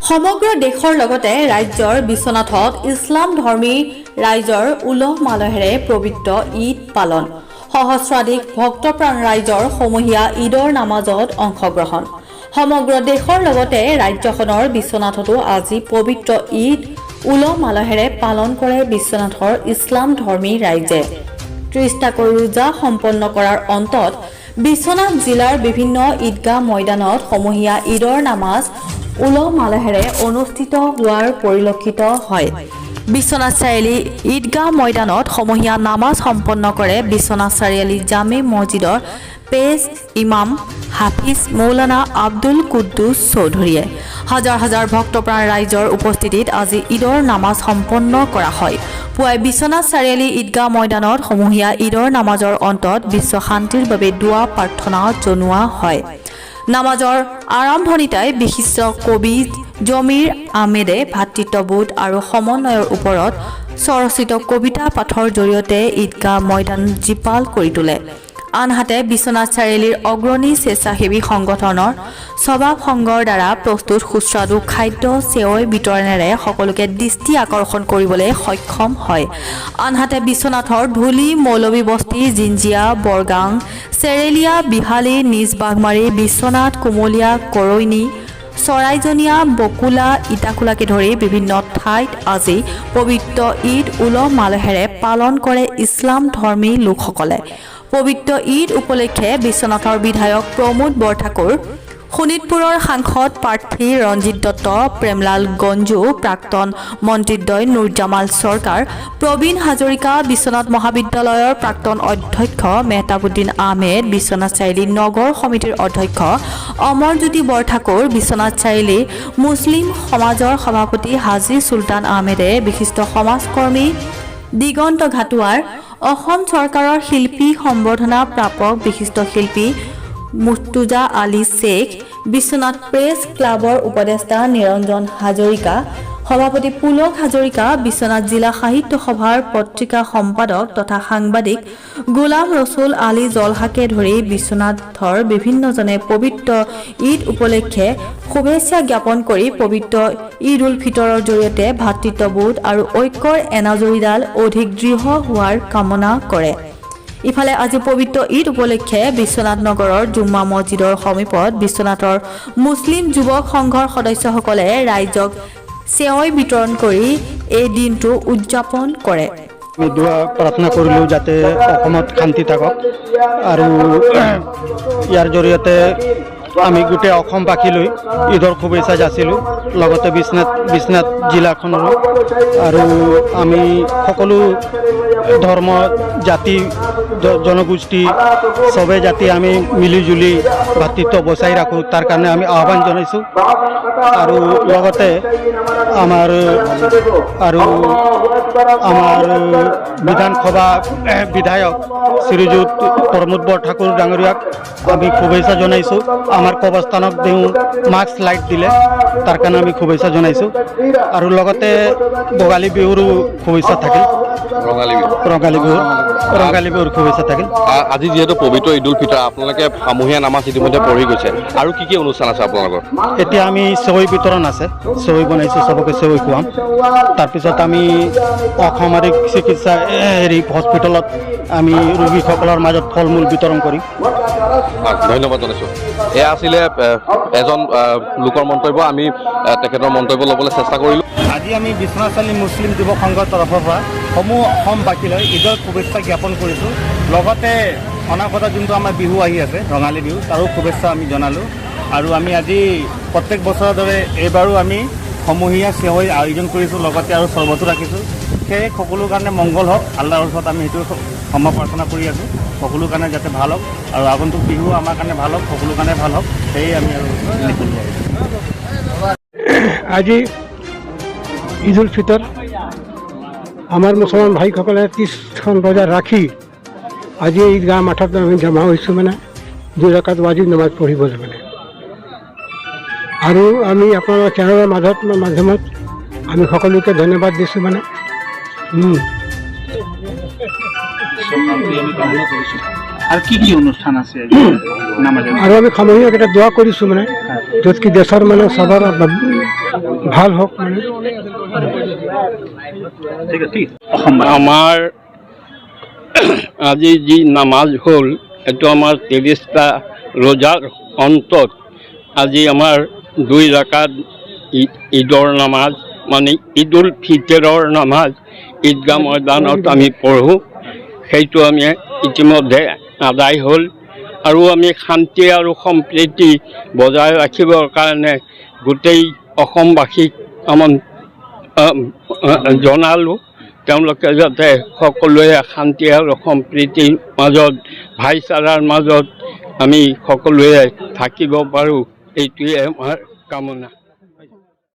সমগ্ৰ দেশৰ লগতে ৰাজ্যৰ বিশ্বনাথত ইছলাম ধৰ্মী ৰাইজৰ উলহ মালহেৰে পবিত্ৰ ঈদ পালন। সহস্ৰাধিক ভক্তপ্ৰাণ ৰাইজৰ সমূহীয়া ঈদৰ নামাজত অংশগ্ৰহণ। সমগ্ৰ দেশৰ লগতে ৰাজ্যখনৰ বিশ্বনাথতো আজি পবিত্ৰ ঈদ উলহ মালহেৰে পালন কৰে বিশ্বনাথৰ ইছলাম ধৰ্মী ৰাইজে। 30টাকৈ ৰোজা সম্পন্ন কৰাৰ অন্তত বিশ্বনাথ জিলাৰ বিভিন্ন ঈদগাহ ময়দানত সমূহীয়া ঈদৰ নামাজ উলহ মালহেৰে অনুষ্ঠিত হোৱাৰ পৰিলক্ষিত হয়। বিশ্বনাথ চাৰিআলি ঈদগাহ ময়দানত সমূহীয়া নামাজ সম্পন্ন কৰে বিশ্বনাথ চাৰিআলি জামে মছজিদৰ পেজ ইমাম হাফিজ মৌলানা আব্দুল কুদ্দুছ চৌধুৰীয়ে। হাজাৰ হাজাৰ ভক্তপ্ৰাণ ৰাইজৰ উপস্থিতিত আজি ঈদৰ নামাজ সম্পন্ন কৰা হয়। পুৱাই বিশ্বনাথ চাৰিআলি ঈদগাহ ময়দানত সমূহীয়া ঈদৰ নামাজৰ অন্তত বিশ্ব শান্তিৰ বাবে দুৱা প্ৰাৰ্থনা জনোৱা হয়। নামাজৰ আৰম্ভণিতাই বিশিষ্ট কবি জমিৰ আহমেদে ভাতৃত্ববোধ আৰু সমন্বয়ৰ ওপৰত স্বৰচিত কবিতা পাঠৰ জৰিয়তে ঈদগাহ ময়দান জীপাল কৰি তোলে। আনহাতে বিশ্বনাথ চাৰিআলিৰ অগ্ৰণী স্বেচ্ছাসেৱী সংগঠনৰ স্বভাৱ সংঘৰ দ্বাৰা প্ৰস্তুত সুস্বাদু খাদ্য চেৱৈ বিতৰণেৰে সকলোকে দৃষ্টি আকৰ্ষণ কৰিবলৈ সক্ষম হয়। আনহাতে বিশ্বনাথৰ ধুলি মৌলবী বস্তি জিঞ্জিয়া বৰগাং চেৰেলীয়া বিহালী নিজ বাঘমাৰী বিশ্বনাথ কুমলীয়া কৰৈনী চৰাইজনীয়া বকুলা ইটাখোলাকে ধৰি বিভিন্ন ঠাইত আজি পবিত্ৰ ঈদ উলহ মালহেৰে পালন কৰে ইছলাম ধৰ্মী লোকসকলে। পবিত্ৰ ঈদ উপলক্ষে বিশ্বনাথৰ বিধায়ক প্ৰমোদ বৰঠাকুৰ, শোণিতপুৰৰ সাংসদ প্ৰাৰ্থী ৰঞ্জিত দত্ত, প্ৰেমলাল গঞ্জু, প্ৰাক্তন মন্ত্ৰীদ্বয় নুৰজামাল চৰকাৰ, প্ৰবীণ হাজৰিকা, বিশ্বনাথ মহাবিদ্যালয়ৰ প্ৰাক্তন অধ্যক্ষ মেহতাবুদ্দিন আহমেদ, বিশ্বনাথ চাৰিআলি নগৰ সমিতিৰ অধ্যক্ষ অমৰজ্যোতি বৰঠাকুৰ, বিশ্বনাথ চাৰিআলি মুছলিম সমাজৰ সভাপতি হাজী চুলতান আহমেদে, বিশিষ্ট সমাজকৰ্মী দিগন্ত ঘাটোৱাৰ, অসম চৰকাৰৰ শিল্পী সম্বৰ্ধনা প্ৰাপক বিশিষ্ট শিল্পী মুৰ্তুজা আলী শ্বেখ, বিশ্বনাথ প্ৰেছ ক্লাবৰ উপদেষ্টা নিৰঞ্জন হাজৰিকা, সভাপতি পুলক হাজৰিকা, বিশ্বনাথ জিলা সাহিত্য সভাৰ পত্ৰিকা সম্পাদক তথা সাংবাদিক গোলাম ৰছুল আলী জলহাকে ধৰি বিশ্বনাথৰ বিভিন্নজনে পবিত্ৰ ঈদ উপলক্ষে শুভেচ্ছা জ্ঞাপন কৰি পবিত্ৰ ঈদ উল ফিতৰৰ জৰিয়তে ভাতৃত্ববোধ আৰু ঐক্যৰ এনাজৰীডাল অধিক দৃঢ় হোৱাৰ কামনা কৰে। ইফালে আজি পবিত্ৰ ঈদ উপলক্ষে বিশ্বনাথ নগৰৰ জুম্মা মছজিদৰ সমীপত বিশ্বনাথৰ মুছলিম যুৱক সংঘৰ সদস্যসকলে ৰাইজক চেৱৈ বিতৰণ কৰি এই দিনটো উদযাপন কৰে। আমি দুৱা প্ৰাৰ্থনা কৰিলোঁ যাতে অসমত শান্তি থাকক আৰু ইয়াৰ জৰিয়তে আমি গোটেই অসমবাসীলৈ ঈদৰ শুভেচ্ছা যাচিলোঁ। লগতে বিশ্বনাথ জিলাখনৰো আৰু আমি সকলো ধৰ্ম জাতি জনগোষ্ঠী চবে যাতে আমি মিলিজুলি ভাতৃত্ব বচাই ৰাখোঁ তাৰ কাৰণে আমি আহ্বান জনাইছোঁ। আৰু লগতে আমাৰ বিধানসভা বিধায়ক শ্ৰীযুত প্ৰমোদ বৰঠাকুৰ ডাঙৰীয়াক আমি শুভেচ্ছা জনাইছোঁ। আমাৰ কবৰস্থানক তেওঁ মাস্ক লাইট দিলে তাৰ কাৰণে আমি শুভেচ্ছা জনাইছোঁ। আৰু লগতে ভোগালী বিহুৰো শুভেচ্ছা থাকিল। ৰঙালী বিহুৰ শুভেচ্ছা থাকিল। আজি যিহেতু পবিত্ৰ ঈদ উল ফিতৰ আপোনালোকে সমূহীয়া নামাজ ইতিমধ্যে পঢ়ি গৈছে, আৰু কি কি অনুষ্ঠান আছে আপোনালোকৰ? এতিয়া আমি চেৱৈ বিতৰণ আছে, চেৱৈ বনাইছোঁ, চবকে চেৱৈ খুৱাম। তাৰপিছত আমি অসামৰিক চিকিৎসা হস্পিটেলত আমি ৰোগীসকলৰ মাজত ফল মূল বিতৰণ কৰিম। ধন্যবাদ জনাইছোঁ। এয়া আছিলে এজন লোকৰ মন্তব্য। আমি তেখেতৰ মন্তব্য ল'বলৈ চেষ্টা কৰিলোঁ। আজি আমি বিশ্বনাথ চাৰিআলি মুছলিম যুৱক সংঘৰ তৰফৰ পৰা সমূহ অসমবাসীলৈ ঈদৰ শুভেচ্ছা জ্ঞাপন কৰিছোঁ। লগতে অনাগত যোনটো আমাৰ বিহু আহি আছে ৰঙালী বিহু, তাৰো শুভেচ্ছা আমি জনালোঁ। আৰু আমি আজি প্ৰত্যেক বছৰৰ দৰে এইবাৰো আমি সমূহীয়া চেৱৈ আয়োজন কৰিছোঁ, লগতে আৰু চৰ্বতো ৰাখিছোঁ। সেয়ে সকলোৰ কাৰণে মংগল হওক, আল্লাহৰ ওচৰত আমি সেইটো ক্ষমা প্ৰাৰ্থনা কৰি আছোঁ। সকলোৰ কাৰণে যাতে ভাল হওক আৰু আগন্তুক বিহু আমাৰ কাৰণে ভাল হওক, সকলোৰ কাৰণে ভাল হওক, সেয়ে আমি আৰু আজি ঈদ উল ফিতৰ আমাৰ মুছলমান ভাইসকলে 30খন ৰোজা ৰাখি আজি ঈদগাহ মাঠত আমি জমা হৈছোঁ মানে 2 ৰাকাত ৱাজিব নামাজ পঢ়িবলৈ মানে। আৰু আমি আপোনালোকৰ চেনেলৰ মাধ্যমত আমি সকলোকে ধন্যবাদ দিছোঁ মানে। আৰ কি কি অনুষ্ঠান আছে আৰু আমি সামূহিক এটা দোৱা কৰিছোঁ মানে য'ত কি দেশৰ মানে চবৰ ভাল হোক মানে ঠিক আছে অসম আমাৰ আজি যি নামাজ হ'ল এইটো আমাৰ 30টা ৰোজাৰ অন্তত আজি আমাৰ 2 ৰাকাত ঈদৰ নামাজ মানে ঈদুল ফিতৰৰ নামাজ ঈদগাহ ময়দানত আমি পঢ়োঁ সেইটো আমি ইতিমধ্যে আদায় হ'ল আৰু আমি শান্তি আৰু সম্প্ৰীতি বজাই ৰাখিবৰ কাৰণে গোটেই অসমবাসীক জনালোঁ তেওঁলোকে যাতে সকলোৱে শান্তি আৰু সম্প্ৰীতিৰ মাজত ভাইচাৰাৰ মাজত আমি সকলোৱে থাকিব পাৰোঁ এইটোৱে আমাৰ কামনা